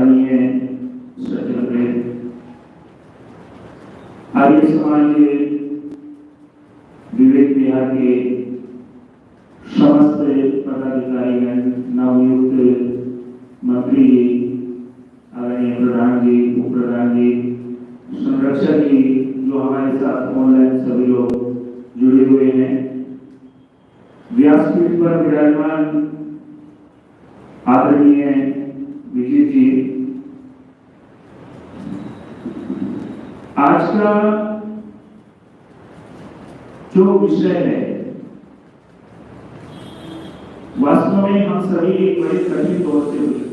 आदरणीय सचिव आर्य समाज विवेक विहार के समस्त पदाधिकारीगण, नवनियुक्त मंत्री, आदरणीय प्रधान जी, उप प्रधान जी, संरक्षक जी, जो हमारे साथ ऑनलाइन सभी लोग जुड़े हुए हैं, व्यासपीठ पर विराजमान आदरणीय विजय जी, आज का जो विषय है वास्तव में हम सभी एक बड़े कठिन दौर से गुजरे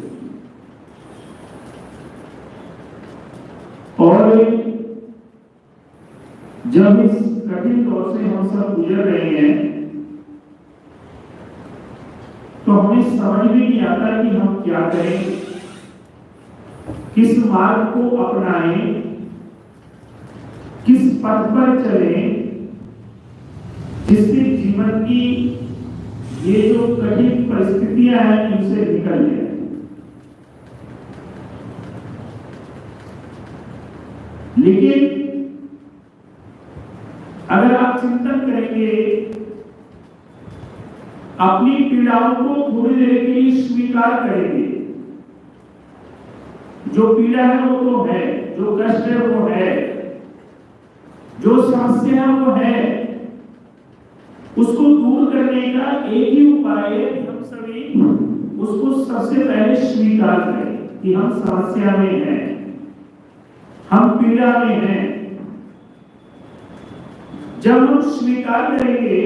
और जब इस कठिन दौर से हम सब गुजर रहे हैं तो हमें समझ में नहीं आता कि हम क्या करें, किस मार्ग को अपनाएं, किस पथ पर चलें जिससे जीवन की ये जो कठिन परिस्थितियां हैं इनसे निकल जाए। लेकिन अगर आप चिंतन करेंगे, अपनी पीड़ाओं को थोड़ी देर के लिए स्वीकार करेंगे, जो पीड़ा है वो तो है, जो कष्ट है वो है, जो समस्या है वो है, उसको दूर करने का एक ही उपाय है कि हम सभी उसको सबसे पहले स्वीकार करें कि हम समस्या में हैं, हम पीड़ा में हैं। जब हम स्वीकार करेंगे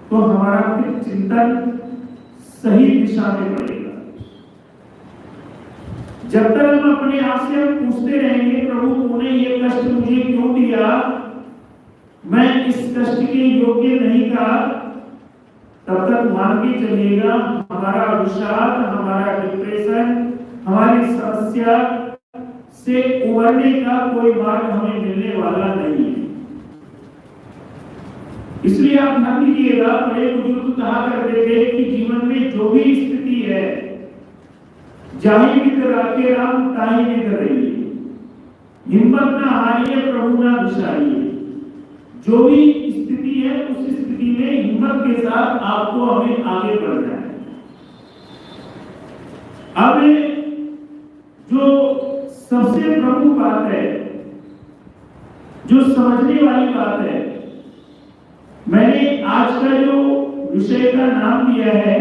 तो हमारा फिर चिंतन सही दिशा में बढ़ेगा। जब तक हम अपने आप से पूछते रहेंगे, प्रभु तूने ये कष्ट मुझे क्यों दिया, मैं इस कष्ट के योग्य नहीं था, तब तक मान के चलिएगा हमारा विषाद, हमारा डिप्रेशन, हमारी समस्या से उबरने का कोई मार्ग हमें मिलने वाला नहीं है। इसलिए आप ध्यान दीजिएगा, बड़े बुजुर्ग कहा करते थे कि जीवन में जो भी स्थिति है, जाहि विद राखे राम ताहि विद रहिए, हिम्मत ना हारिए प्रभु ना विसारिए। जो भी स्थिति है उस स्थिति में हिम्मत के साथ आपको हमें आगे बढ़ना है। अब जो सबसे प्रमुख बात है, जो समझने वाली बात है, मैंने आज का जो विषय का नाम दिया है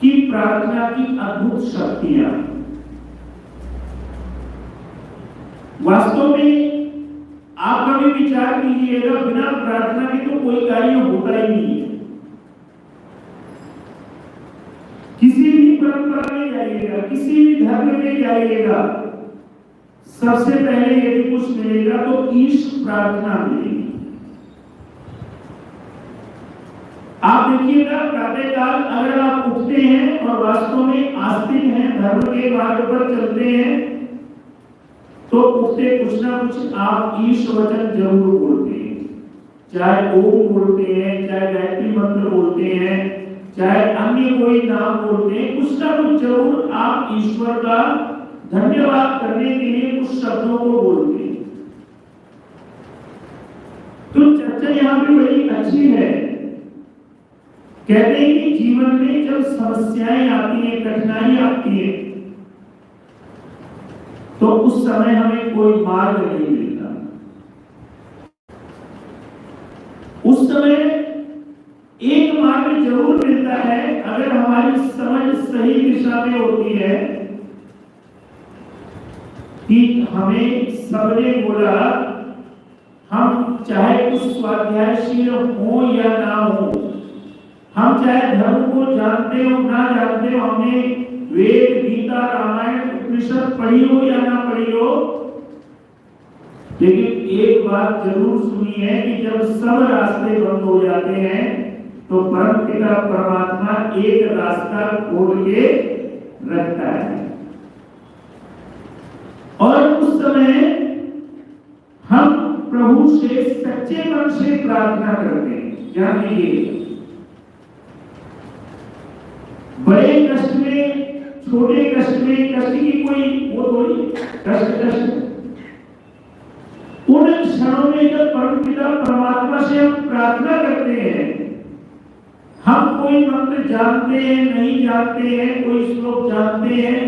कि प्रार्थना की अद्भुत शक्तियां। वास्तव में आप कभी विचार कीजिएगा, बिना प्रार्थना के तो कोई कार्य होता ही नहीं है। किसी भी परंपरा में जाइएगा, किसी भी धर्म में जाइएगा, सबसे पहले यदि कुछ मिलेगा तो ईश प्रार्थना मिलेगी। आप देखिएगा, प्रातःकाल अगर आप उठते हैं और वास्तव में आस्तिक हैं, धर्म के मार्ग पर चलते हैं, तो उठते कुछ ना कुछ आप ईश वचन जरूर बोलते हैं। चाहे ओम बोलते हैं, चाहे गायत्री मंत्र बोलते हैं, चाहे अन्य कोई नाम बोलते हैं, कुछ ना कुछ जरूर आप ईश्वर का धन्यवाद करने के लिए कुछ शब्दों को बोलते हैं। तो चर्चा यहाँ पे बड़ी अच्छी है। कहते हैं कि जीवन में जब समस्याएं आती हैं, कठिनाई आती है, तो उस समय हमें कोई मार्ग नहीं मिलता। उस समय एक मार्ग जरूर मिलता है, अगर हमारी समझ सही दिशा में होती है। कि हमें सबने बोला, हम चाहे कुछ स्वाध्यायशील हो या ना हो, हम चाहे धर्म को जानते हो ना जानते हो, हमने वेद, गीता, रामायण, उपनिषद पढ़ी हो या ना पढ़ी हो, लेकिन एक बात जरूर सुनी है कि जब सब रास्ते बंद हो जाते हैं तो परम पिता परमात्मा एक रास्ता खोल के रखता है। और उस समय हम प्रभु से सच्चे मन से प्रार्थना करते हैं। ध्यान दीजिए, बड़े कष्ट में छोटे कष्ट में, कष्ट की कोई वो थोड़ी कष्ट उन क्षणों में जब परमपिता परमात्मा से हम प्रार्थना करते हैं, हम कोई मंत्र जानते हैं नहीं जानते हैं, कोई श्लोक जानते हैं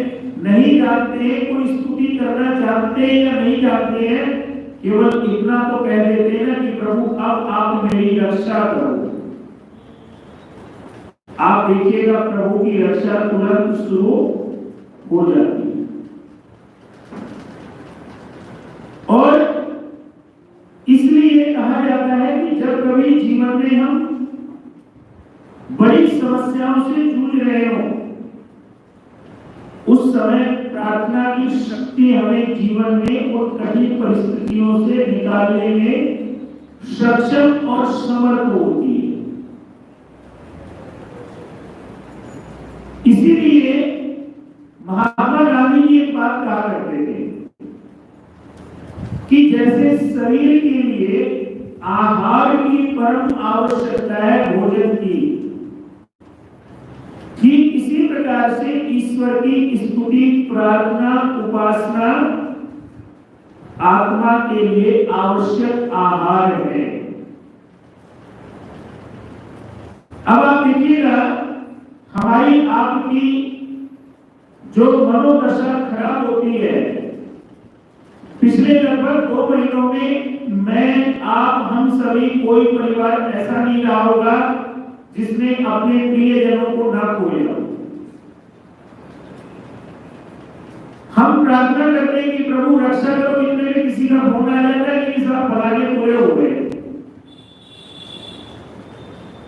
नहीं जानते हैं, कोई स्तुति करना जानते हैं या नहीं जानते हैं, केवल इतना तो कह देते हैं ना कि प्रभु अब आप मेरी रक्षा करो। आप देखिएगा प्रभु की रक्षा तुरंत शुरू हो जाती है। और इसलिए कहा जाता है कि जब कभी जीवन में हम बड़ी समस्याओं से जूझ रहे हो, उस समय प्रार्थना की शक्ति हमें जीवन में और कठिन परिस्थितियों से निकालने में सक्षम और समर्थ होती है। इसीलिए महात्मा गांधी जी एक बात कहा करते थे कि जैसे शरीर के लिए आहार की परम आवश्यकता है भोजन की, ठीक इसी प्रकार से ईश्वर की स्तुति, प्रार्थना, उपासना आत्मा के लिए आवश्यक आहार है। अब आप देखिएगा हमारी आपकी जो मनोदशा खराब होती है, पिछले लगभग 2 महीनों में मैं, आप, हम सभी, कोई परिवार ऐसा नहीं रहा होगा जिसने अपने प्रियजनों को ना खोया। हम प्रार्थना करते हैं कि प्रभु रक्षा करो, इनमें भी किसी का फोन आ जाता है कि सब फलाने पूरे हो गए।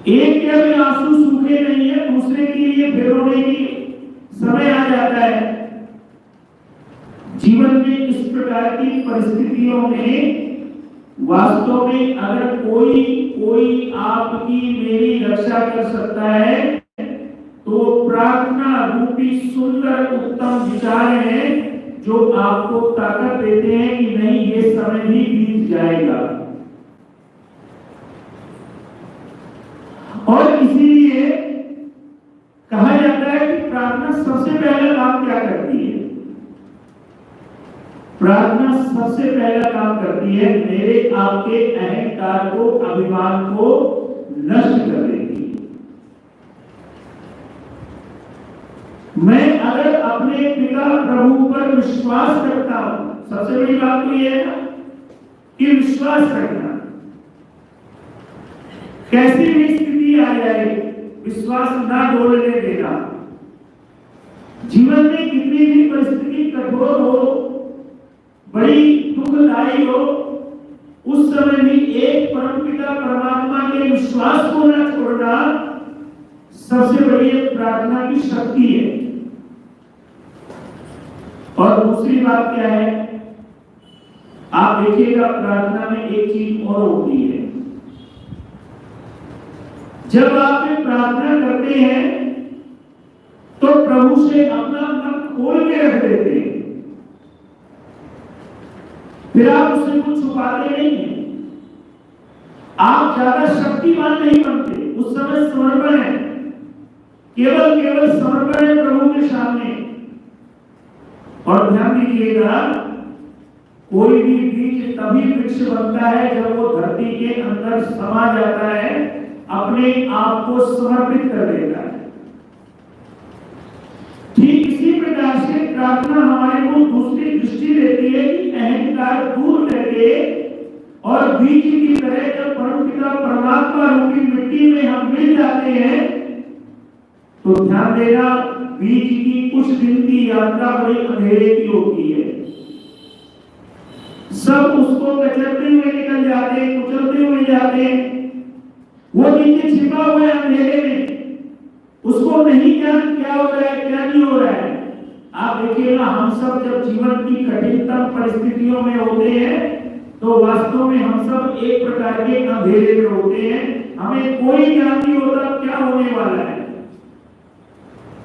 एक के भी आंसू सूखे नहीं है, दूसरे के लिए फिर रोने की समय आ जाता है। जीवन में इस प्रकार की परिस्थितियों में वास्तव में अगर कोई आपकी मेरी रक्षा कर सकता है तो प्रार्थना रूपी सुंदर उत्तम विचार हैं जो आपको ताकत देते हैं कि नहीं, ये समय भी बीत जाएगा। और इसीलिए कहा जाता है कि प्रार्थना सबसे पहला काम क्या करती है? प्रार्थना सबसे पहला काम करती है मेरे आपके अहंकार को, अभिमान को नष्ट कर देती है। मैं अगर अपने पिता प्रभु पर विश्वास करता हूं, सबसे बड़ी बात तो यह है ना कि विश्वास रखना। कैसी भी स्थिति आ जाए, विश्वास ना डोलने देना। जीवन में कितनी भी परिस्थिति कठोर हो, बड़ी दुखदायी हो, उस समय भी एक परमपिता परमात्मा के विश्वास को न छोड़ना सबसे बड़ी प्रार्थना की शक्ति है। और दूसरी बात क्या है, आप देखिएगा प्रार्थना में एक चीज और होती है। जब आप प्रार्थना करते हैं तो प्रभु से अपना मन खोल के रख देते हैं, फिर आप उससे कुछ छुपाते नहीं हैं। आप ज्यादा शक्तिमान नहीं बनते, उस समय समर्पण है, केवल समर्पण है प्रभु के सामने। और ध्यान दीजिएगा, कोई भी बीज तभी वृक्ष बनता है जब वो धरती के अंदर समा जाता है, अपने आप को समर्पित कर देता है। ठीक इसी प्रकार से प्रार्थना हमारे को दूसरी दृष्टि देती है कि अहंकार दूर करके और बीज की तरह जब परमपिता परमात्मा रूपी मिट्टी में हम मिल जाते हैं तो ध्यान देना, बीज की कुछ दिन की यात्रा बड़ी अंधेरे की होती है। सब उसको कचरते हुए निकल जाते हैं, कुचलते हुए जाते हैं। वो नीचे छिपा हुआ है अंधेरे में, उसको नहीं ज्ञान क्या हो रहा है क्या नहीं हो रहा है। आप देखिएगा, हम सब जब जीवन की कठिनतम परिस्थितियों में होते हैं तो वास्तव में हम सब एक प्रकार के अंधेरे में होते हैं। हमें कोई ज्ञान नहीं होता क्या होने वाला है,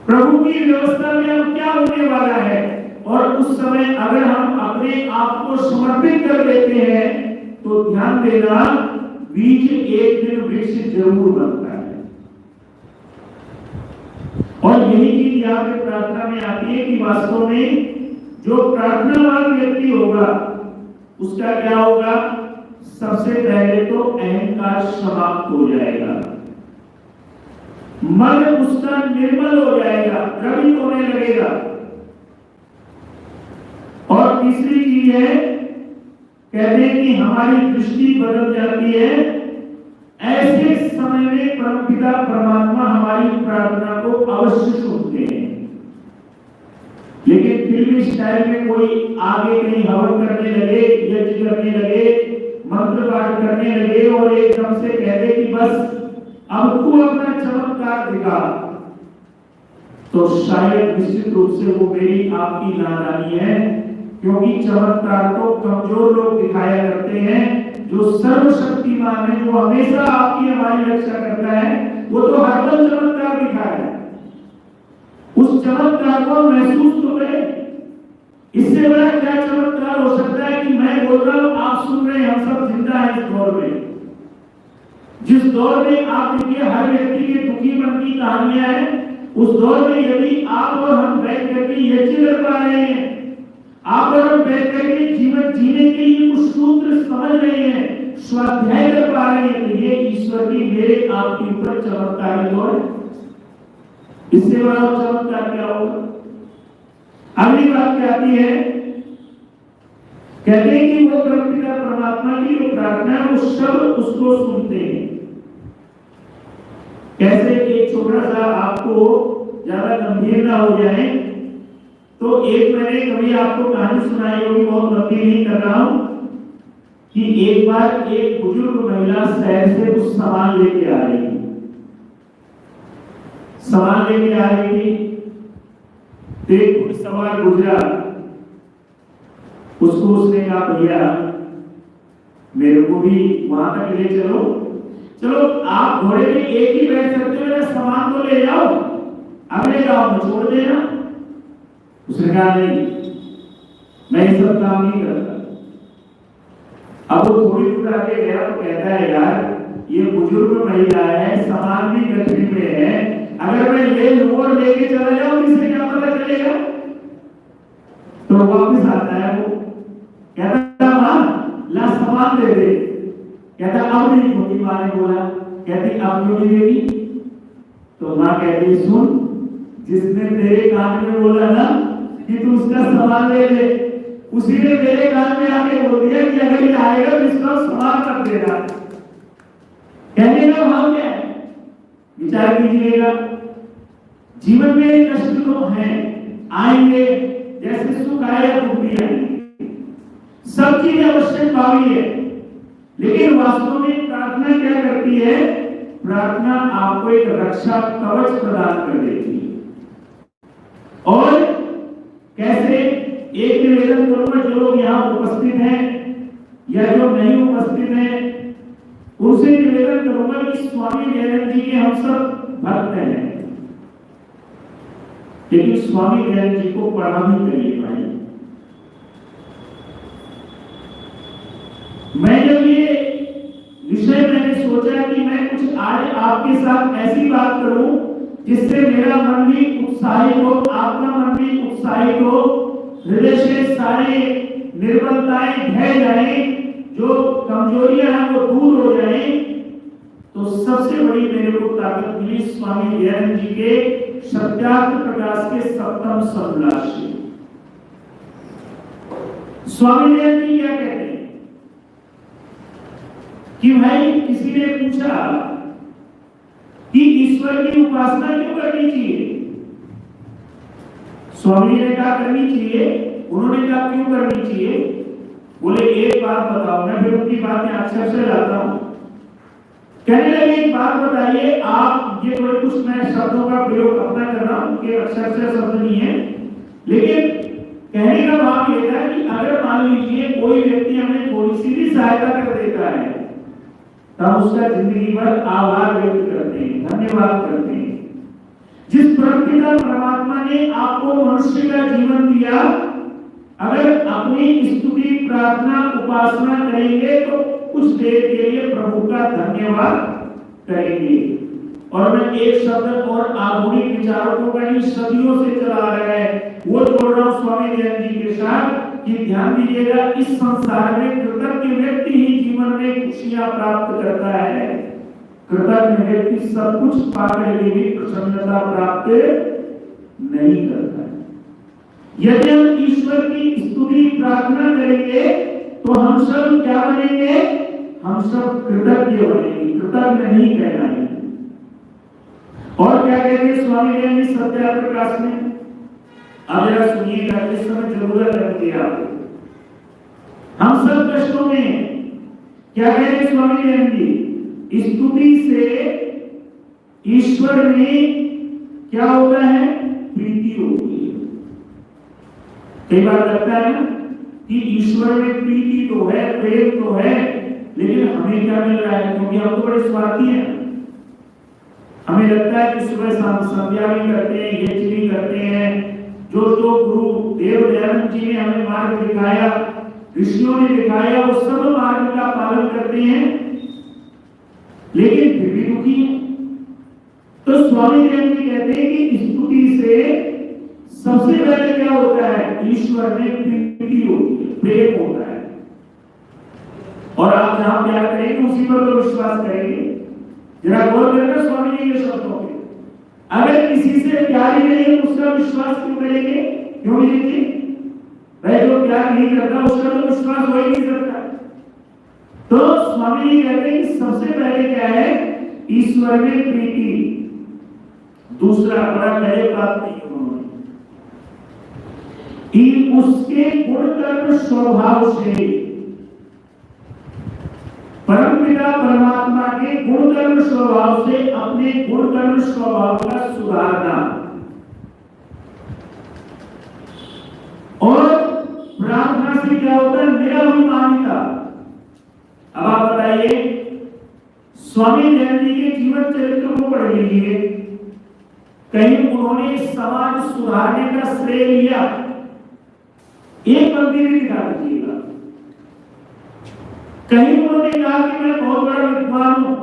प्रभु की व्यवस्था में अब क्या होने वाला है। और उस समय अगर हम अपने आप को समर्पित कर देते हैं तो ध्यान देना, बीज एक दिन वृक्ष जरूर बनता है। और यही चीज यहाँ पे प्रार्थना में आती है कि वास्तव में जो प्रार्थनावान व्यक्ति होगा उसका क्या होगा? सबसे पहले तो अहंकार समाप्त हो जाएगा, मन उसका निर्मल हो जाएगा, द्रवित होने लगेगा। और तीसरी चीज है, कहते हैं कि हमारी दृष्टि बदल जाती है। ऐसे समय में परमपिता परमात्मा हमारी प्रार्थना को अवश्य सुनते हैं। लेकिन फिर भी इस टाइम में कोई आगे कहीं हवन करने लगे, यज्ञ करने लगे, मंत्र पाठ करने लगे और एकदम से कहते कि बस अब तू अपना चमत्कार दिखा, तो शायद निश्चित रूप से वो मेरी आपकी नादानी है। क्योंकि चमत्कार तो कमजोर लोग दिखाया करते हैं, जो सर्वशक्तिमान है, जो हमेशा आपकी हमारी रक्षा करता है, वो तो हर पल चमत्कार दिखाए। उस चमत्कार को महसूस तो करें। इससे बड़ा क्या चमत्कार हो सकता है कि मैं बोल रहा हूं, आप सुन रहे हैं, हम सब जिंदा हैं इस दौर में। जिस दौर में आप देखिए हर व्यक्ति के दुखी मन की कहानियां हैं, उस दौर में यदि आप और हम बैठ करके यज्ञ कर पा रहे हैं, आप और हम बैठ करके जीवन जीने के लिए कुछ सूत्र समझ रहे हैं, स्वाध्याय कर पा रहे हैं, तो ये ईश्वर की मेरे आपके ऊपर चमत्कार है। इससे बड़ा चमत्कार क्या होगा? अगली बात क्या आती है? कहते हैं कि वो परमपिता परमात्मा की जो प्रार्थना है वो सब उसको सुनते हैं। कैसे? एक छोटा सा, आपको ज्यादा गंभीर ना हो जाए तो एक मैंने कभी आपको कहानी सुनाई होगी, बहुत लंबी नहीं कर रहा हूं, कि एक बार एक बुजुर्ग महिला शहर से कुछ सामान लेके आ रही थी। सामान लेके आ रही थी, एक सवार गुजरा, उसको उसने कहा भैया मेरे को भी वहां तक ले चलो। चलो आप घोड़े में एक ही बैठ सकते हो, मेरा सामान तो ले जाओ, अगले गांव में छोड़ देना। उसने कहा नहीं, मैं ये सब काम नहीं करता। अब वो थोड़ी दूर आगे गया तो कहता है यार ये बुजुर्ग महिला है, सामान भी गठरी में है, अगर मैं ले लूं और लेके चला जाऊं किसे क्या पता चलेगा? तो वापस आता है वो, कहता मां ला सामान दे दे। कहता अब नहीं होगी। मां ने बोला, कहती अब क्यों नहीं देगी? तो मां कहती सुन, जिसने तेरे कान में बोला ना कि तू उसका सामान ले ले, उसी ने मेरे कान में आके बोल दिया कि अगर ये आएगा तो इसका सामान कर देना। कहने का भाव क्या है? विचार कीजिएगा। जीवन में कष्ट तो है, आएंगे, जैसे सुख आएगा दुख भी आएंगे, सब चीजें आवश्यक भावी है। लेकिन वास्तव में प्रार्थना क्या करती है? प्रार्थना आपको एक रक्षा कवच प्रदान कर देती है। और कैसे? एक निवेदन करूंगा, जो लोग यहाँ उपस्थित हैं या जो नहीं उपस्थित हैं उनसे निवेदन करूंगा कि स्वामी दयानंद जी के हम सब भक्त हैं, लेकिन स्वामी दयानंद जी को पढ़ा भी करिए भाई। मैं जब ये विषय मैंने सोचा कि मैं कुछ आज आपके साथ ऐसी बात करूं जिससे मेरा मन भी उत्साहित हो, आपका मन भी उत्साहित हो, हृदय से सारे निर्बलताएं ढह जाएं, जो कमजोरियां हैं वो दूर हो जाएं, तो सबसे बड़ी मेरे को ताकत मिली स्वामी दयानंद जी के सत्यार्थ प्रकाश के सप्तम संलास से। स्वामी दयानंद जी क्या कहते हैं कि भाई किसी ने पूछा कि ईश्वर की उपासना क्यों करनी चाहिए? स्वामी ने कहा करनी चाहिए। उन्होंने कहा क्यों करनी चाहिए? बोले एक बात बताओ। मैं फिर उनकी बात में अक्षर से लाता हूं। कहने लगे एक बात बताइए आप, ये थोड़े कुछ मैं शब्दों का प्रयोग अपना कर रहा हूं कि अक्षर से शब्द नहीं है, लेकिन कहने का भाव ये था कि अगर मान लीजिए कोई व्यक्ति हमें थोड़ी सी भी सहायता कर देता है तब उसका जिंदगी भर आभार व्यक्त करते हैं, धन्यवाद करते हैं। जिस परमपिता परमात्मा ने आपको मनुष्य का जीवन दिया, अगर अपनी स्तुति प्रार्थना उपासना करेंगे तो कुछ देर के लिए प्रभु का धन्यवाद करेंगे। और मैं एक शब्द और आधुनिक विचारकों का ही सदियों से चला आ रहा है वो जोड़ रहा हूं स्वामी दयानंद जी के साथ कि ध्यान दीजिएगा, इस संसार में कृतज्ञ व्यक्ति ही जीवन में खुशियां प्राप्त करता है। कृतज्ञ व्यक्ति सब कुछ पाकर के भी प्रसन्नता प्राप्त नहीं करता है। यदि हम ईश्वर की स्तुति प्रार्थना करेंगे तो हम सब क्या बनेंगे? हम सब कृतज्ञ बनेंगे, कृतज्ञ नहीं कहलाएंगे। और क्या कहते हैं स्वामी दयानंद जी सत्या प्रकाश में? अब जरा सुनिएगा, इस समय जरूरत लगती है आपको। हम सब कष्टों में क्या कहते हैं स्वामी दयानंद जी? स्तुति से ईश्वर में क्या होता है? प्रीति होती है। कई बार लगता है ना कि ईश्वर में प्रीति तो है, प्रेम तो है, लेकिन हमें क्या मिल रहा है? क्योंकि हम तो बड़े स्वार्थी हैं। हमें लगता है कि सुबह शाम संध्या भी करते हैं, यज्ञ भी करते हैं, जो गुरु देव दयानंद जी ने हमें मार्ग दिखाया, ऋषियों ने दिखाया, वो सब मार्ग का पालन करते हैं, लेकिन फिर भी दुखी है। तो स्वामी दयानंद जी कहते हैं कि स्तुति से सबसे पहले क्या होता है? ईश्वर में प्रीति होती है, प्रेम होता है। और आप जहां प्यार करेंगे उसी पर तो विश्वास करेंगे। जरा गौर करना स्वामी जी के शब्दों पे, अगर किसी से प्यार ही नहीं है उसका विश्वास क्यों करेंगे? क्यों नहीं? भाई जो प्यार नहीं करता उसका तो विश्वास हो ही नहीं सकता। तो स्वामी जी कहते हैं कि सबसे पहले क्या है? ईश्वर में प्रीति। दूसरा बड़ा पहले बात नहीं उन्होंने उसके गुण कर्म स्वभाव से, परमपिता परमात्मा के गुण कर्म स्वभाव से अपने गुण कर्म स्वभाव का सुधारना, और प्रार्थना से क्या होता है? निराभिमानिता। अब आप बताइए, स्वामी दयानंद जी के जीवन चरित्र को पढ़ लीजिए, कहीं उन्होंने समाज सुधारने का श्रेय लिया? एक पंक्ति भी दिखा दीजिएगा। कहीं उन्होंने कहा कि मैं बहुत बड़ा विद्वान हूं।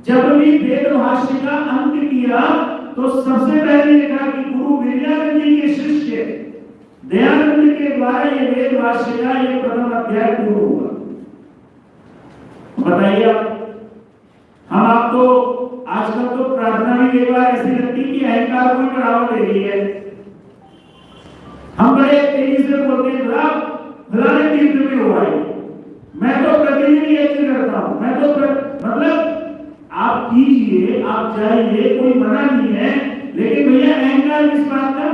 जब भी वेद भाष्य का अंत किया तो सबसे पहले लिखा कि गुरु विद्यानंद जी के शिष्य दयानंद के द्वारा ये वेद भाष्य का ये प्रथम अध्याय पूर्ण हुआ। बताइए हम आपको आजकल तो प्रार्थना भी कई बार ऐसी लगती कि अहंकार को बढ़ावा दे रही है। हम बड़े तेजी से बोलते हैं फलाने तीर्थ में हुआ है, मैं तो प्रतिदिन यज्ञ करता हूं, मैं तो मतलब आप कीजिए, आप जाइए, कोई मना नहीं है, लेकिन भैया अहंकार किस बात का?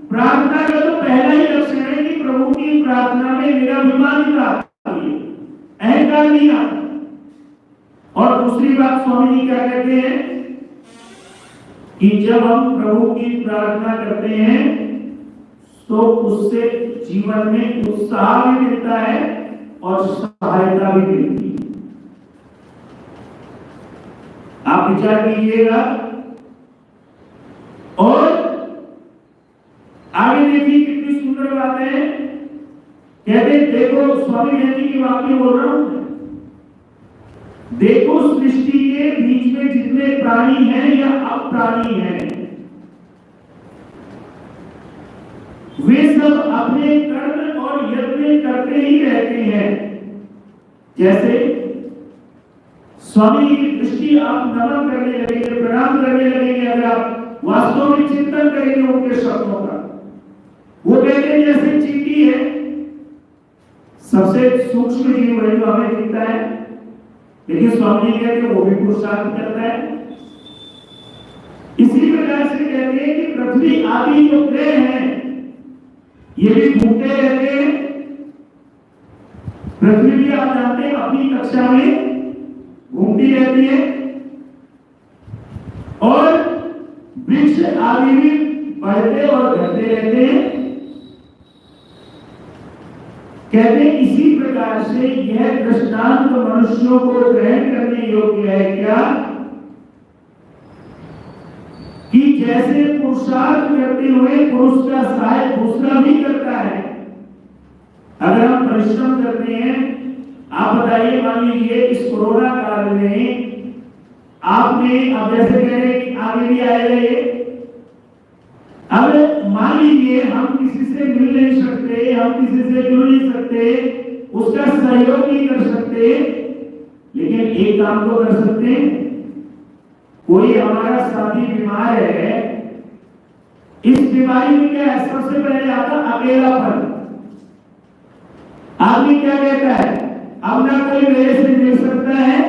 प्रार्थना का तो पहला ही लक्षण है कि प्रभु की प्रार्थना में निराभिमानिता, अहंकार नहीं आता। और दूसरी बात स्वामी जी क्या कहते हैं कि जब हम प्रभु की प्रार्थना करते हैं तो उससे जीवन में उत्साह भी मिलता है और सहायता भी मिलती है। आप विचार कीजिएगा। और आगे देखिए कितनी सुंदर बात है। कहते देखो, स्वामी दयानंद जी की बात में बोल रहा हूं, देखो सृष्टि के बीच में जितने प्राणी हैं या अप्राणी हैं, वे सब अपने कर्म और यत्न करते ही रहते हैं। जैसे स्वामी की दृष्टि आप नमन करने लगेंगे, प्रणाम करने लगेंगे, अगर आप वास्तव में चिंतन करेंगे उनके शब्दों का, वो कहते हैं जैसे चींटी है, सबसे सूक्ष्म जीव है जो हमें दिखता है, लेकिन स्वामी जी कहते हैं वो भी पुरुषार्थ करता है। इसी प्रकार से कहते हैं कि पृथ्वी आदि जो ग्रह हैं ये भी घूमते रहते हैं। पृथ्वी भी आप जानते हैं अपनी कक्षा में घूमती रहती है, और वृक्ष आदि भी बढ़ते और घटते रहते हैं। कहते हैं इसी प्रकार से यह दृष्टांत मनुष्यों को ग्रहण करने योग्य है क्या, कि जैसे पुरुषार्थ करते हुए पुरुष का सहायक दूसरा भी करता है। अगर हम परिश्रम करते हैं, आप बताइए, मान लीजिए इस कोरोना काल में आपने अब जैसे कह रहे हैं कि आगे भी आएगा ये। अब मान लीजिए हम किसी से मिल नहीं सकते, हम किसी से जुड़ नहीं सकते, उसका सहयोग नहीं कर सकते, लेकिन एक काम तो कर सकते हैं। कोई हमारा साथी बीमार है, इस बीमारी में क्या है, सबसे पहले आता अकेलापन। आदमी क्या कहता है, अब ना कोई मेरे से मिल सकता है,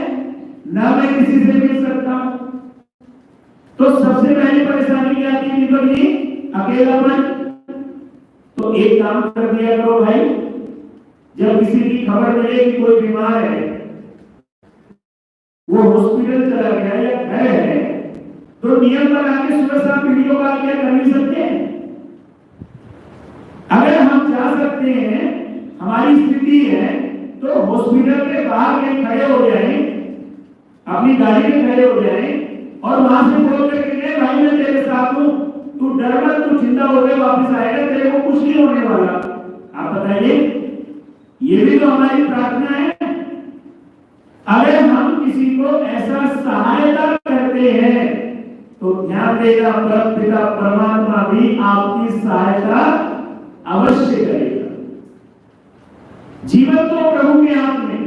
ना मैं किसी से मिल सकता हूं। तो सबसे पहली परेशानी क्या आती है दीपक जी, अकेलापन। तो एक काम कर दिया करो भाई, जब किसी की खबर मिले कि कोई बीमार है, वो हॉस्पिटल चला गया या घर है, तो नियम बना के सुबह शाम वीडियो कॉल क्या कर नहीं सकते। अगर हम जा सकते हैं, हमारी स्थिति है, तो हॉस्पिटल के बाहर कहीं खड़े हो जाएं, अपनी गाड़ी में खड़े हो जाएं और वहां से बोल करके भाई मैं तेरे साथ हूं, तू डर मत, तू चिंता हो गए वापस आएगा, तेरे को कुछ नहीं होने वाला। आप बताइए, ये भी तो हमारी प्रार्थना है। अगर हम किसी को ऐसा सहायता करते हैं तो ध्यान देगा परमपिता परमात्मा भी आपकी सहायता अवश्य करेगा। जीवन तो प्रभु के हाथ में,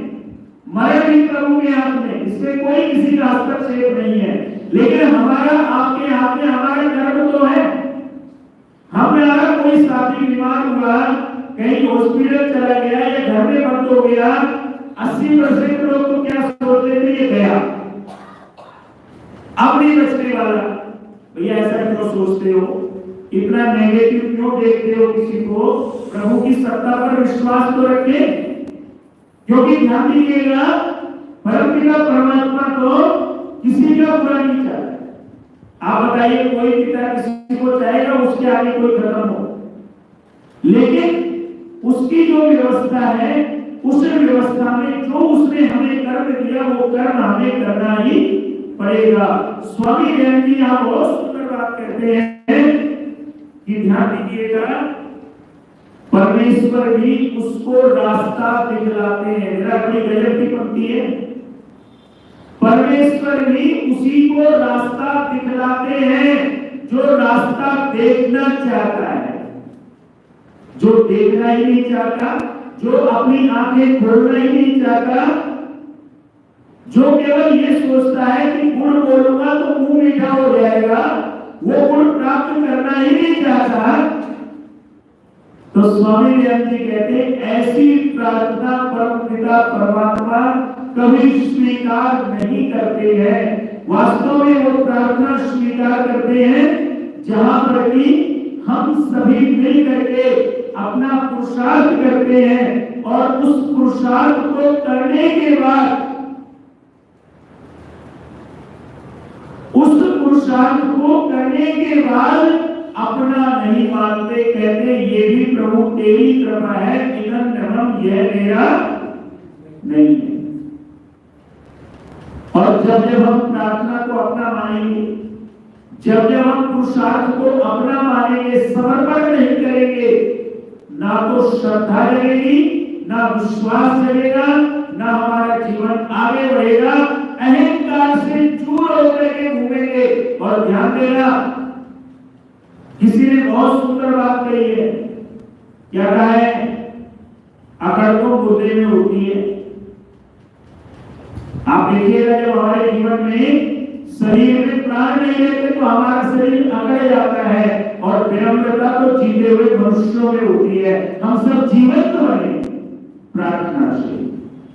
मरण भी प्रभु के हाथ में, इसमें कोई किसी का हस्तक्षेप नहीं है। लेकिन हमारा आपके हाथ में हमारा कर्म तो है। हमारा कोई साथी बीमार हुआ, कहीं हॉस्पिटल चला गया या घर में बंद हो गया, 80% लोग तो क्या सोच लेते, ये गया, अब नहीं बचने वाला। भैया ऐसा क्यों सोचते हो, इतना नेगेटिव क्यों देखते हो किसी को? प्रभु की सत्ता पर विश्वास तो रखे, क्योंकि ध्यान दीजिएगा परमपिता परमात्मा तो किसी का बुरा नहीं चाहता। आप बताइए, कोई पिता किसी को चाहेगा उसके आगे कोई खत्म हो, लेकिन उसकी जो व्यवस्था है, उस व्यवस्था में जो उसने हमें कर्म दिया वो कर्म हमें करना ही पड़ेगा। स्वामी जैन जी यहाँ बहुत सुंदर बात कहते हैं कि ध्यान दीजिएगा, परमेश्वर भी उसको रास्ता दिखलाते हैं। मेरा बड़ी गजब की पंक्ति है, परमेश्वर भी उसी को रास्ता दिखलाते हैं जो रास्ता देखना चाहता है। जो देखना ही नहीं चाहता, जो अपनी आंखें खोलना ही नहीं चाहता, जो केवल ये सोचता है कि गुण बोलूंगा तो मुंह मीठा हो जाएगा, वो गुण प्राप्त करना ही नहीं चाहता, तो स्वामी विवेकानंद जी कहते ऐसी प्रार्थना परमपिता परमात्मा कभी स्वीकार नहीं करते हैं। वास्तव में वो प्रार्थना स्वीकार करते हैं जहां पर कि हम सभी मिल करके अपना पुरुषार्थ करते हैं और उस पुरुषार्थ को करने के बाद, उस पुरुषार्थ को करने के बाद अपना नहीं मानते, कहते ये भी प्रभु तेरी कृपा है, इदं धर्मम, यह मेरा नहीं है। और जब जब हम प्रार्थना को अपना मानेंगे, जब जब हम पुरुषार्थ को अपना मानेंगे, समर्पण नहीं करेंगे, ना तो श्रद्धा जगेगी, ना विश्वास जगेगा, ना हमारा जीवन आगे बढ़ेगा। अहंकार से चूर होकर के घूमेंगे। और ध्यान देना, किसी ने बहुत सुंदर बात कही है, क्या कहा है, अकड़ तो गुर्दे में होती है। आप देखिएगा जब हमारे जीवन में शरीर में प्राण नहीं रहते तो हमारा शरीर अकड़ जाता है, और विनम्रता तो जीते हुए मनुष्यों में होती है। हम सब जीवंत बने प्रार्थना से,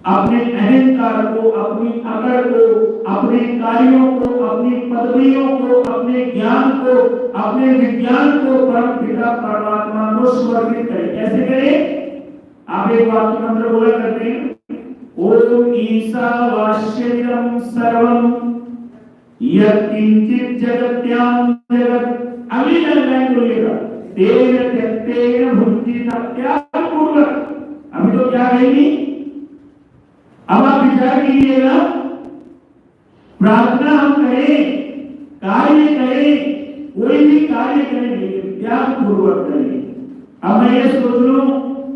अपने अहंकार को, अपनी अकड़ को, अपने कार्यों को, अपनी पदवियों को, अपने ज्ञान को, अपने विज्ञान को परमपिता परमात्मा को समर्पित करें। कैसे करें? आप एक वाक्य मंत्र बोला करते हैं, ओम ईशावास्यं सर्वं यत्किंचित् जगत्यां जगत्। अगली लाइन बोलिएगा, तेन त्यक्तेन भुक्तिना, त्याग पूर्वक। अभी तो क्या कहेगी, अब आप विचार कीजिएगा, प्रार्थना हम करें, कार्य करें, कोई भी कार्य करें, लेकिन त्याग पूर्वक करें। अब मैं ये सोच लूं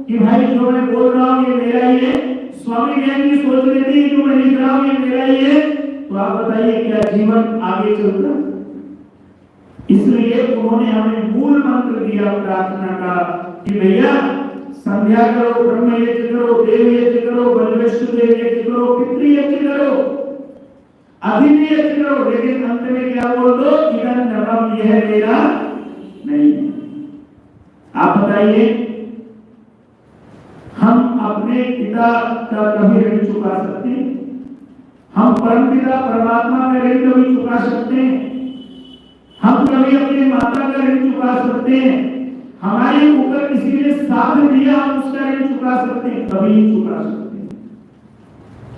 कि भाई जो मैं बोल रहा हूं ये मेरा ही है, स्वामी ज्ञान जी सोच लेते हैं जो मैं लिख रहा हूं ये मेरा ही है, तो आप बताइए क्या जीवन आगे चलता? इसलिए उन्होंने हमें मूल मंत्र दिया प्रार्थना का कि भैया संध्या करो, ब्रह्म यज्ञ करो, देव यज्ञ करो, बलवेश्वर देव यज्ञ करो, पितृ यज्ञ करो, अग्नि यज्ञ करो, लेकिन अंत में क्या बोल दो? इदं नवम, यह मेरा नहीं। आप बताइए हम अपने पिता का कभी ऋण चुका सकते हैं? हम परम पिता परमात्मा का ऋण कभी चुका सकते हैं? हम कभी अपने माता का ऋण चुका सकते हैं? हमारे ऊपर किसी ने साथ दिया, हम उसका ऋण चुका सकते हैं? कभी नहीं चुका सकते।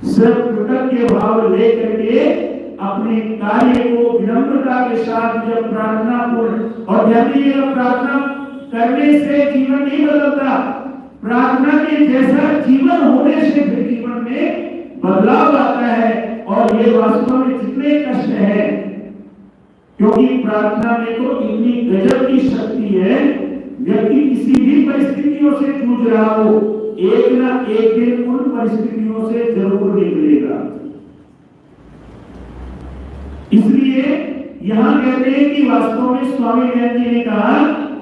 सिर्फ कृतज्ञ भाव लेकर के अपने कार्य को विनम्रता के साथ जब प्रार्थना पूर्ण, और ध्यान दीजिएगा प्रार्थना करने से जीवन नहीं बदलता, प्रार्थना के जैसा जीवन होने से फिर जीवन में बदलाव आता है। और ये वास्तव में जितने कष्ट है, क्योंकि प्रार्थना में तो इतनी गजब की शक्ति है, व्यक्ति किसी भी परिस्थितियों से जूझ रहा हो, एक ना एक दिन उन परिस्थितियों से जरूर निकलेगा। इसलिए यहां कहते हैं कि वास्तव में स्वामी विवेकानंद जी ने कहा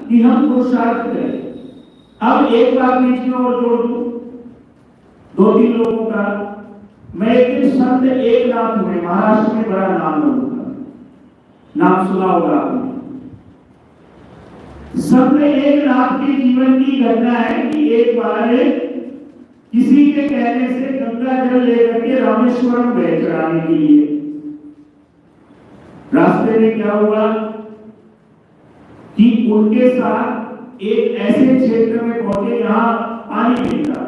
कि हम पुरुषार्थ करें। अब एक बात बीच में और जोड़ दूं, 2-3 लोगों का। मैं एक दिन संत एकनाथ हुए, महाराष्ट्र में बड़ा नाम होगा, नाम सुना होगा आपने। संत एकनाथ के जीवन की घटना है कि एक बार किसी के कहने से गंगा जल लेकर के रामेश्वरम गए चढ़ाने के लिए। रास्ते में क्या हुआ कि उनके साथ एक ऐसे क्षेत्र में पहुंचे जहां पानी नहीं था।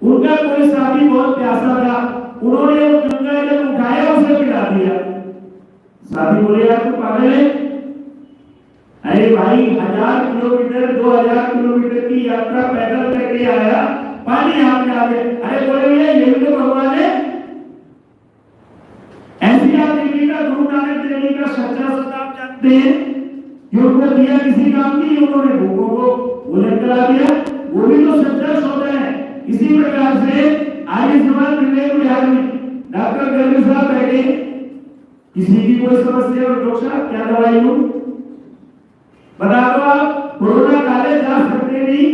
उनका कोई साथी बहुत प्यासा था, उन्होंने वो गंगा जल उठाया, उसे पिला दिया। साथी बोले यार तू पागल है? अरे भाई 1000 किलोमीटर 2000 किलोमीटर की यात्रा पैदल करके आया, पानी यहाँ पे आ गया। अरे बोले भैया ये भी तो भगवान है। ऐसी आप देखिएगा गुरु नानक देव जी का सच्चा सौदा आप जानते हैं कि उनको दिया किसी काम की, उन्होंने भूखों को भोजन करा दिया, वो भी तो सच्चा सौदा है। इसी प्रकार से आगे समाज विवेक विहार में डॉक्टर गर्ग साहब बैठे, किसी की कोई समस्या और डॉक्टर साहब क्या दवाई लूं बता दो आप, कोरोना काले जा सकते नहीं,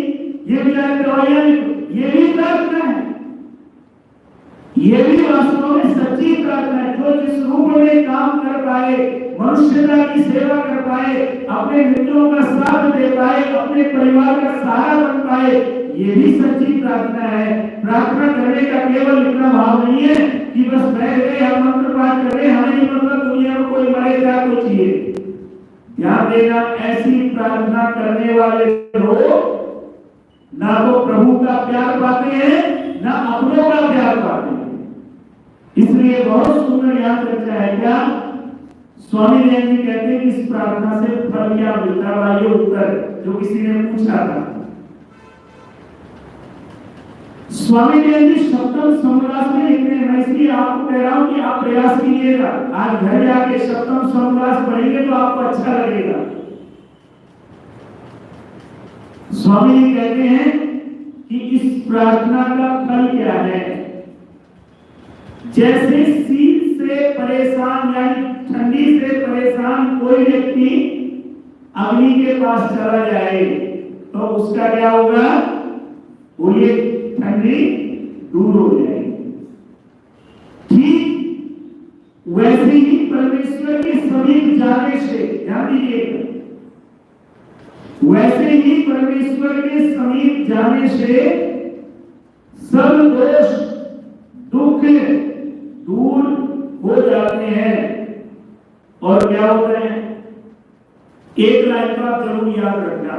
ये बेचारे दवाइयां ये भी प्रार्थना है, ये भी वास्तव में सच्ची प्रार्थना है। जो जिस रूप में काम कर पाए, मनुष्यता की सेवा कर पाए, अपने मित्रों का साथ दे पाए, अपने परिवार का सहारा बन पाए, ये भी सच्ची प्रार्थना है। प्रार्थना करने का केवल इतना भाव नहीं है कि बस बैठ गए हम मंत्र पाठ कर रहे, हमें नहीं मतलब दुनिया में कोई मरे क्या कुछ चाहिए। ध्यान देना, ऐसी प्रार्थना करने वाले लोग ना तो प्रभु का प्यार पाते हैं, ना अपनों का प्यार पाते हैं। इसलिए बहुत सुंदर यहाँ चर्चा है। क्या स्वामी विवेकानंद जी कहते हैं कि इस प्रार्थना से फल क्या मिलता है? ये उत्तर जो किसी ने पूछा था, स्वामी विवेकानंद जी सप्तम समोल्लास में लिखते हैं। मैं इसलिए आपको कह रहा हूं कि आप प्रयास कीजिएगा, आज घर जाके सप्तम समोल्लास पढ़ेंगे तो आपको अच्छा लगेगा। स्वामी जी कहते हैं कि इस प्रार्थना का फल क्या है? जैसे शीत से परेशान यानी ठंडी से परेशान कोई व्यक्ति अग्नि के पास चला जाए तो उसका क्या होगा? वो ये ठंडी दूर हो जाएगी। ठीक वैसे ही परमेश्वर के समीप जाने से, ध्यान दीजिएगा, वैसे ही परमेश्वर के समीप जाने से सब दोष दुख दूर हो जाते हैं। और क्या होता है? एक लाइन को आप जरूर याद रखना।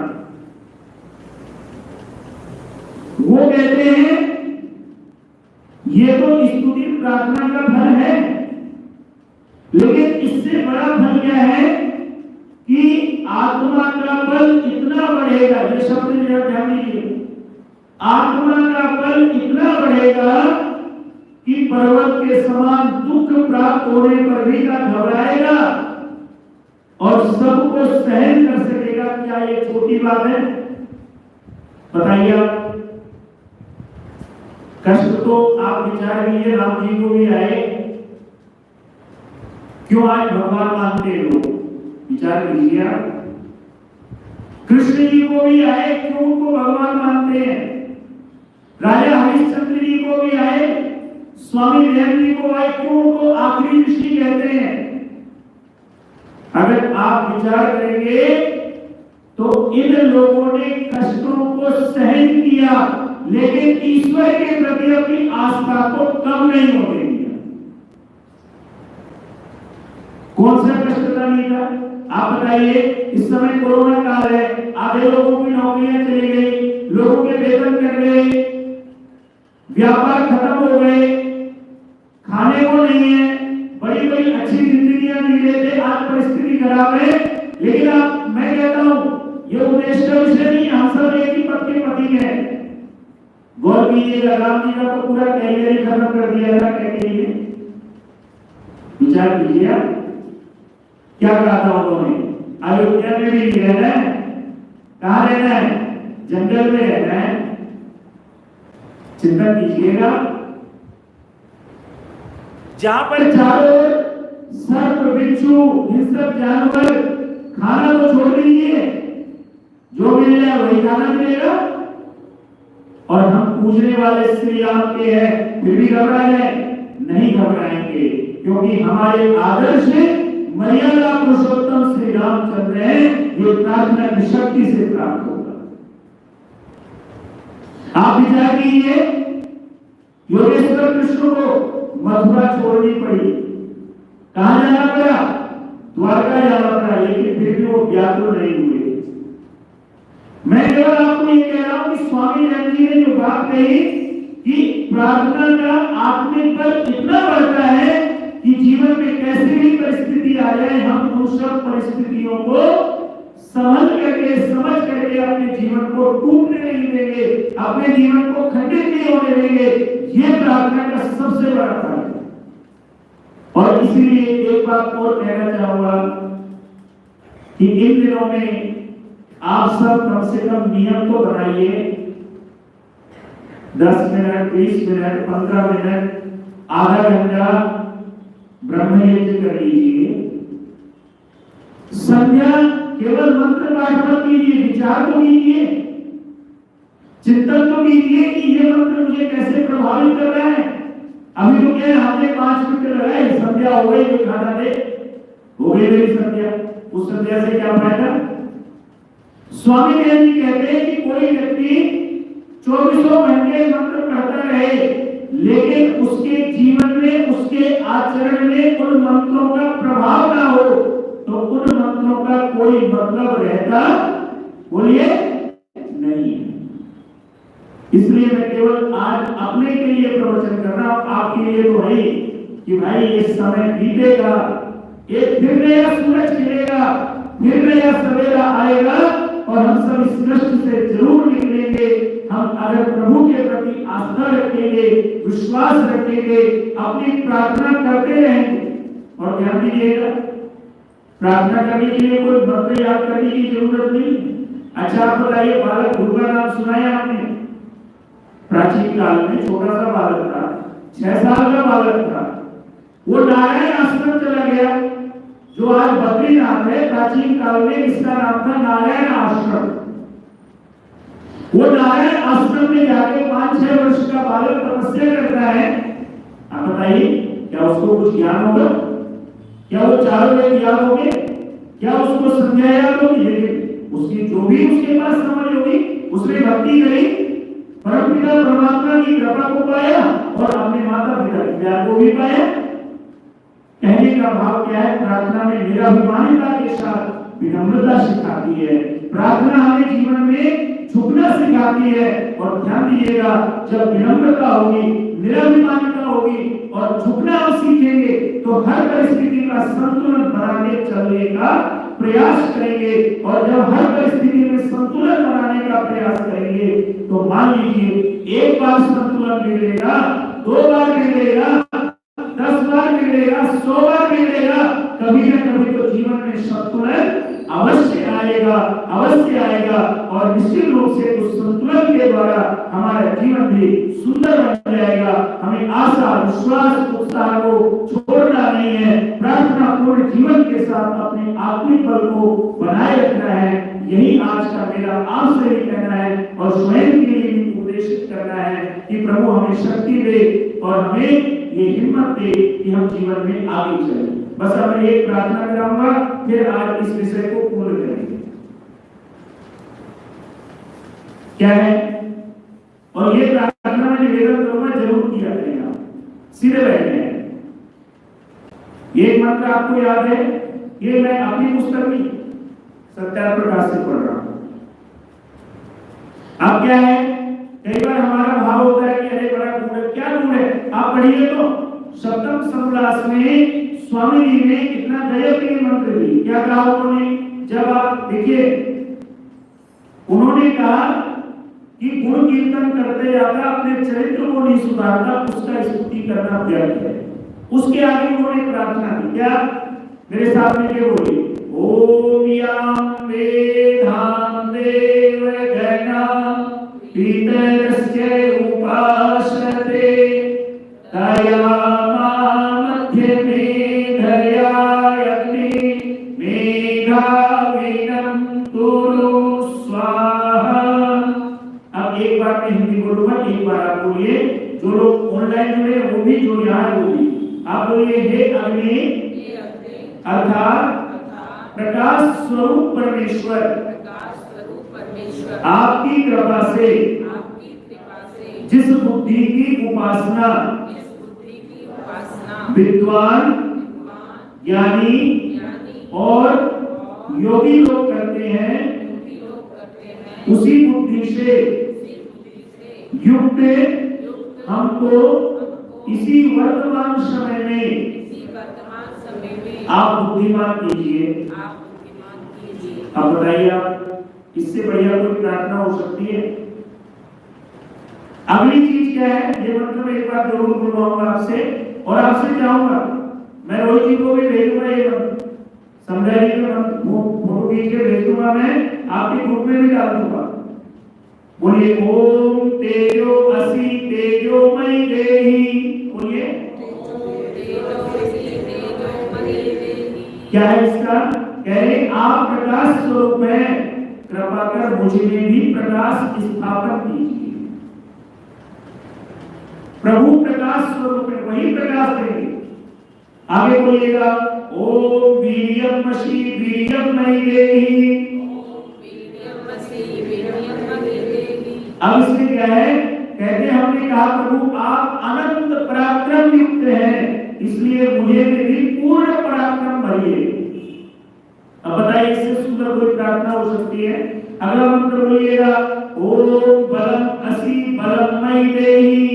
वो कहते हैं ये तो स्तुति प्रार्थना का फल है, लेकिन इससे बड़ा फल क्या है कि आत्मा का बल इतना बढ़ेगा। ये शब्द ध्यान दीजिए, आत्मा का बल इतना बढ़ेगा कि पर्वत के समान दुख प्राप्त होने पर भी ना घबराएगा और सबको सहन कर सकेगा। क्या ये छोटी बात है? बताइए आप। कष्ट तो आप विचार कीजिए, राम जी को भी आए, क्यों आज भगवान मानते हैं लोग? विचार कीजिए आप। कृष्ण जी को भी आए, क्यों उनको भगवान मानते हैं? राजा हरिश्चंद्र जी को भी आए, स्वामी विवेकानंद जी को आए, क्यों उनको आखिरी ऋषि कहते हैं? अगर आप विचार करेंगे तो इन लोगों ने कष्टों को सहन किया, लेकिन ईश्वर के प्रति अपनी आस्था को कम नहीं होने दिया। कौन सा कष्ट था नहीं था? आप बताइए। इस समय कोरोना काल है, आधे लोगों की नौकरियां चली गई, लोगों के वेतन कट गए, व्यापार खत्म हो गए, खाने को नहीं है, बड़ी बड़ी अच्छी जिंदगियां जी रहे थे, आज परिस्थिति खराब है। लेकिन आप, मैं कहता हूं, ये उपदेश का विषय नहीं, हम सब एक ही पद के प्रतीक है। गौर कीजिएगा, राम जी का तो पूरा कैरियर ही खत्म कर दिया था, कहते हैं। विचार कीजिए, क्या कहा था उन्होंने? अयोध्या में भी रहना है, कहाँ रहना है? जंगल में रहना है। चिंता कीजिएगा, जहां पर चारों सर्प, बिच्छू, हिंसक जानवर, खाना तो छोड़ दीजिए, जो मिल जाए वही खाना मिलेगा। और हम पूजने वाले श्री राम के हैं, फिर भी घबराए? नहीं घबराएंगे, क्योंकि हमारे आदर्श मर्यादा पुरुषोत्तम श्री रामचंद्र हैं, जो प्रार्थना की शक्ति से प्राप्त होगा। आप विचार कीजिए, योगेश्वर कृष्ण को मथुरा छोड़नी पड़ी, कहां जाना पड़ा? द्वारका जाना पड़ा, लेकिन फिर भी वो व्याकुल नहीं हुए। मैं केवल आपको ये कह रहा हूं कि स्वामी विवेकानंद जी ने जो बात कही कि प्रार्थना का आत्मिक बल इतना बढ़ता है कि जीवन में कैसी भी परिस्थिति आ जाए, हम उन सब परिस्थितियों को समझ करके अपने जीवन को टूटने नहीं देंगे, अपने जीवन को खंडित नहीं होने देंगे। ये प्रार्थना का सबसे बड़ा फल है। और इसीलिए एक बात और कहना चाहूंगा कि इन दिनों में आप सब कम से कम नियम तो बनाइए, 10 मिनट, 20 मिनट, 15 मिनट, आधा घंटा ब्रह्म यज्ञ कर लीजिए। संध्या केवल मंत्र पाठ मत कीजिए, विचार तो कीजिए, चिंतन तो कीजिए कि ये मंत्र मुझे कैसे प्रभावित कर रहा है। अभी तो क्या, हमने 5 मिनट लगाए, संध्या हो गई, जो खाना दे हो गई मेरी संध्या, उस संध्या से क्या फायदा? स्वामी विवेकानंद जी कहते हैं कि कोई व्यक्ति 24 घंटे मंत्र पढ़ता रहे, लेकिन उसके जीवन में, उसके आचरण में उन मंत्रों का प्रभाव ना हो, तो उन मंत्रों का कोई मतलब रहता, बोलिए, नहीं। इसलिए मैं केवल आज अपने के लिए प्रवचन कर रहा हूं, आपके लिए तो है कि भाई ये समय बीतेगा, एक फिर नया सूरज खिलेगा, फिर नया सवेरा आएगा, और हम सब इस कष्ट से जरूर निकलेंगे। हम अगर प्रभु के प्रति आस्था रखेंगे, विश्वास रखेंगे, अपनी प्रार्थना करते रहेंगे। और ध्यान दीजिएगा, प्रार्थना करने के लिए कोई मंत्र याद करने की जरूरत नहीं। अच्छा, आप बताइए, बालक ध्रुव का नाम सुना है आपने? प्राचीन काल में छोटा सा बालक था, 6 साल का बालक था, वो नारायण आश्रम चला गया, जो आज बद्रीनाथ है। प्राचीन काल में इसका नाम था नारायण आश्रम। वो नारायण आश्रम में जाके 5-6 वर्ष का बालक तपस्या करता है। आप बताइए, क्या उसको कुछ ज्ञान होगा? क्या वो चारों वेद याद होंगे? क्या उसको संध्या याद होगी? लेकिन उसकी जो भी उसके पास समझ होगी, उसने भक्ति करी, परमपिता परमात्मा की कृपा को पाया और अपने माता पिता के प्यार को भी पाया। कहने का भाव क्या है? प्रार्थना में निराभिमानिता के साथ विनम्रता सिखाती है। प्रार्थना हमें जीवन में झुकना सिखाती है। और ध्यान दीजिएगा, जब विनम्रता होगी, निराभिमानिता होगी और झुकना हम सीखेंगे, तो हर परिस्थिति का संतुलन बनाने चलने का प्रयास करेंगे। और जब हर परिस्थिति में संतुलन बनाने का प्रयास करेंगे, तो मान लीजिए, एक बार संतुलन मिलेगा, 2 बार मिलेगा, 10 बार मिलेगा, 100 बार मिलेगा, कभी न कभी तो जीवन में संतुलन अवश्य आएगा, अवश्य आएगा। और निश्चित रूप से उस संतुलन के द्वारा हमारा जीवन भी सुंदर बन जाएगा। हमें आशा, विश्वास, उत्साह को छोड़ना नहीं है, प्रार्थना पूर्ण जीवन के साथ अपने आत्मिक बल को बनाए रखना है। यही आज का मेरा आपसे भी कहना है और स्वयं के लिए भी उपदेशित करना है कि प्रभु हमें शक्ति दे और हमें ये हिम्मत दे कि हम जीवन में आगे चलें। बस अब मैं एक प्रार्थना कराऊंगा, फिर आज इस विषय को पूर्ण करेंगे। क्या है? और ये प्रार्थना में निवेदन करूंगा, जरूर किया करेगा। सीधे बैठे हैं। ये मंत्र आपको याद है? ये मैं अपनी पुस्तक में सत्यार्थ प्रकाश से पढ़ रहा हूं। अब क्या है, कई बार हमारा भाव होता है कि अरे बड़ा गुण है। क्या गुण है? आप पढ़िए तो सप्तम समलास में स्वामी जी ने इतना दयाप्रिय मंत्र दी। क्या कहा उन्होंने? जब आप देखिए, उन्होंने कहा कि गुण कीर्तन करते जाता, अपने चरित्र को नहीं सुधारता, उसका स्तुति करना व्यर्थ है। उसके आगे उन्होंने प्रार्थना की। क्या? मेरे साथ में क्या बोलिए? ओम याम वेदां देव गणा पितरस्य उपासते तया मध्य में धयाग्नि मेघाविनं कुरु स्वाहा। अब एक बार मैं हिंदी बोलूंगा, एक बार आप बोलिए। जो लोग ऑनलाइन जुड़े वो भी, जो यहाँ बोलिए। आप बोलिए, हे अग्नि अर्थात प्रकाश स्वरूप परमेश्वर, आपकी कृपा से जिस बुद्धि की उपासना विद्वान, ज्ञानी और योगी लोग करते हैं, उसी बुद्धि से युक्त हमको इसी वर्तमान समय में आप बुद्धिमान कीजिए। अब बताइए, आप इससे बढ़िया कोई प्रार्थना हो सकती है? अगली चीज क्या है? ये मंत्र में एक बार जरूर बोलूंगा आपसे, और आपसे चाहूंगा, मैं रोहित जी को भी भेजूंगा ये मंत्र, समझा जी का मंत्र फोटो खींच के भेज दूंगा, मैं आपके ग्रुप में भी डाल दूंगा। बोलिए, ओम तेजो असि तेजोमयी देहि। बोलिए, क्या है इसका? कह रहे आप प्रकाश स्वरूप है, कृपा कर मुझ में भी प्रकाश स्थापन कीजिए। प्रभु प्रकाश स्वरूप है, वही प्रकाश देंगे। आगे बोलिएगा, ओम वीर्यमसि वीर्यमयी देहि। अब इसमें क्या है? कहते हमने कहा प्रभु आप अनंत पराक्रम युक्त हैं, इसलिए मुझे भी पूर्ण पराक्रम भरिए। अब बताइए, इससे सुंदर कोई प्रार्थना हो सकती है? अगला मंत्र बोलिएगा, ओम बलम असि बलमयी देहि।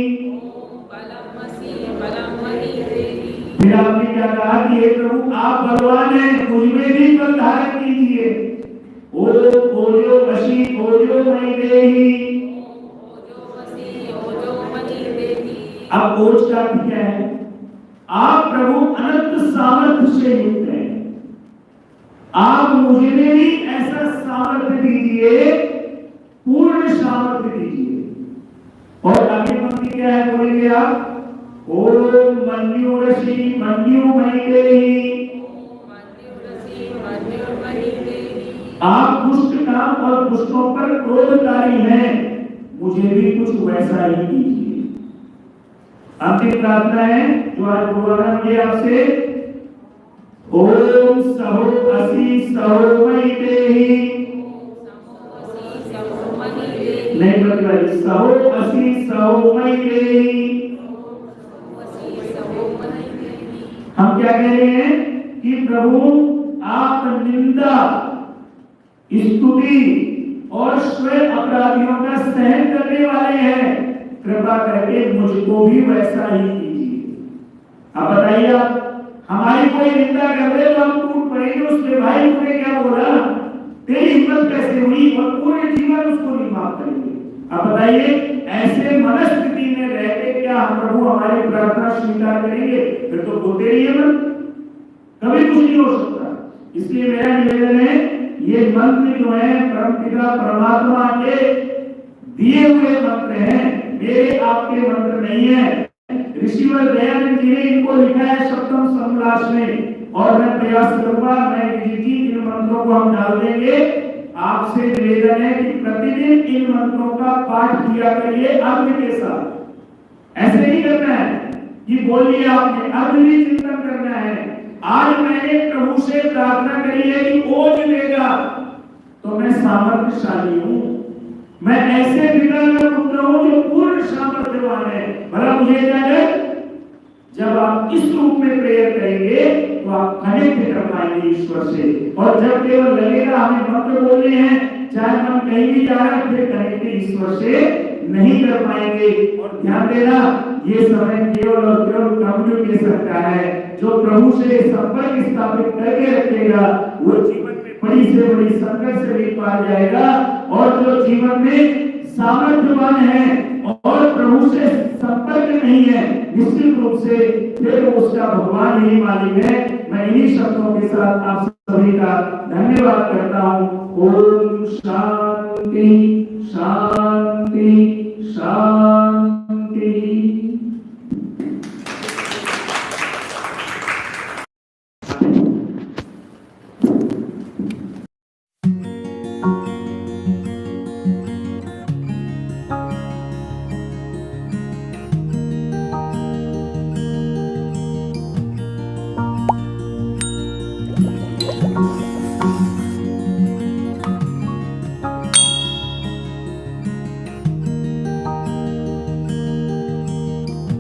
फिर आपने क्या कहा कि हे प्रभु आप बलवान हैं, मुझ में भी बल धारण कीजिए। ओम ओजो असि ओजोमयी देहि। अब ओज का अर्थ क्या है? आप प्रभु अनंत सामर्थ्य से युक्त हैं, आप मुझे भी ऐसा सामर्थ्य दीजिए, पूर्ण सामर्थ्य दीजिए। और आगे पंक्ति क्या है? बोलेंगे आप, ओम मन्युरसि मन्युमयी देहि। आप दुष्ट काम और दुष्टों पर क्रोधकारी हैं, मुझे भी कुछ वैसा ही कीजिए। अंतिम प्रार्थना है जो आज बोलना मुझे आपसे, ओम सहो असि सहोमयी देहि। नहीं बताइए, सहो असि सहोमयी देहि। हम क्या कह रहे हैं कि प्रभु आप निंदा, स्तुति और स्वयं अपराधियों का सहन करने वाले हैं, कृपा करके मुझको भी वैसा ही कीजिए। अब बताइए, आप हमारी कोई निंदा कर दे तो हम टूट पड़ेंगे, उसके भाई ने क्या बोला, तेरी हिम्मत कैसे हुई, और पूरे जीवन उसको नहीं माफ करेंगे। अब बताइए, ऐसे मनस्थिति में रहते क्या हम प्रभु हमारी प्रार्थना स्वीकार करेंगे? फिर तो बोलते रहिए मन, कभी कुछ नहीं हो सकता। इसलिए मेरा निवेदन है, ये मंत्र जो है परमपिता परमात्मा के दिए हुए मंत्र हैं, मेरे आपके मंत्र नहीं है। ऋषिवर दयानंद जी ने इनको लिखा है सप्तम समलास में, और मैं प्रयास करूंगा मैं जी इन मंत्रों को हम डाल देंगे। आपसे निवेदन है कि प्रतिदिन इन मंत्रों का पाठ किया करिए अर्घ के साथ। ऐसे नहीं करना है कि बोलिए आपने, अर्घ भी चिंतन करना है। आज मैंने प्रभु से प्रार्थना करी है कि ओज लेगा तो मैं सामर्थ्यशाली हूं, मैं ऐसे विकर्ण पुत्र हूं जो पूर्ण सामर्थ्यवान है। भला मुझे क्या है, जब आप इस रूप में प्रेयर करेंगे तो आप कनेक्ट कर पाएंगे ईश्वर से। और जब केवल लगेगा हमें मंत्र बोलने हैं, चाहे मन कहीं भी जा रहा है, फिर कनेक्ट ईश्वर से नहीं कर पाएंगे। और ध्यान देना, ये समय केवल और केवल कम्युनिकेशन का है। जो प्रभु से संपर्क स्थापित करके रखेगा वो जीवन में बड़ी से बड़ी संकट से भी पार जाएगा। और जो जीवन में सामर्थ्यवान है और प्रभु से संपर्क नहीं है, निश्चित रूप से फिर उसका भगवान ही मालिक है। मैं इन्हीं शब्दों के साथ आप सभी का धन्यवाद करता हूँ। ओम शांति शांति शांति।